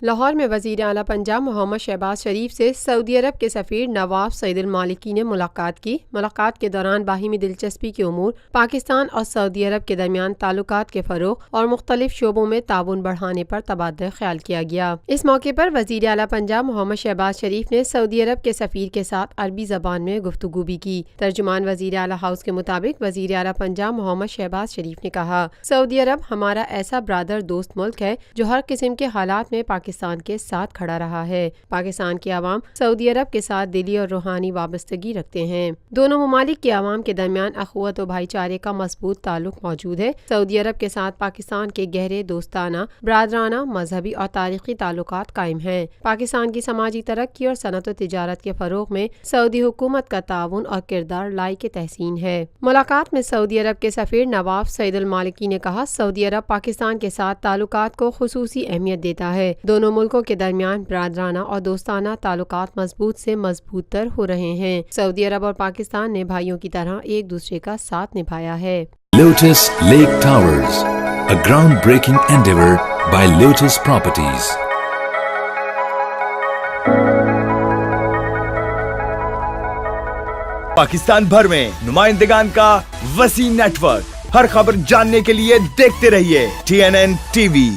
لاہور میں وزیر اعلیٰ پنجاب محمد شہباز شریف سے سعودی عرب کے سفیر نواف سعید المالکی نے ملاقات کی۔ ملاقات کے دوران باہمی دلچسپی کے امور، پاکستان اور سعودی عرب کے درمیان تعلقات کے فروغ اور مختلف شعبوں میں تعاون بڑھانے پر تبادلہ خیال کیا گیا۔ اس موقع پر وزیر اعلیٰ پنجاب محمد شہباز شریف نے سعودی عرب کے سفیر کے ساتھ عربی زبان میں گفتگو بھی کی۔ ترجمان وزیر اعلیٰ ہاؤس کے مطابق وزیر اعلیٰ پنجاب محمد شہباز شریف نے کہا، سعودی عرب ہمارا ایسا برادر دوست ملک ہے جو ہر قسم کے حالات میں پاکستان کے ساتھ کھڑا رہا ہے۔ پاکستان کے عوام سعودی عرب کے ساتھ دلی اور روحانی وابستگی رکھتے ہیں۔ دونوں ممالک کے عوام کے درمیان اخوت و بھائی چارے کا مضبوط تعلق موجود ہے۔ سعودی عرب کے ساتھ پاکستان کے گہرے دوستانہ، برادرانہ، مذہبی اور تاریخی تعلقات قائم ہیں۔ پاکستان کی سماجی ترقی اور صنعت و تجارت کے فروغ میں سعودی حکومت کا تعاون اور کردار لائق تحسین ہے۔ ملاقات میں سعودی عرب کے سفیر نواف سعید المالکی نے کہا، سعودی عرب پاکستان کے ساتھ تعلقات کو خصوصی اہمیت دیتا ہے۔ دونوں ملکوں کے درمیان برادرانہ اور دوستانہ تعلقات مضبوط سے مضبوط تر ہو رہے ہیں۔ سعودی عرب اور پاکستان نے بھائیوں کی طرح ایک دوسرے کا ساتھ نبھایا ہے۔ Lotus Lake Towers, a groundbreaking endeavor by Lotus Properties۔ Pakistan بھر میں نمائندگان کا وسیع نیٹ ورک، ہر خبر جاننے کے لیے دیکھتے رہیے TNN TV۔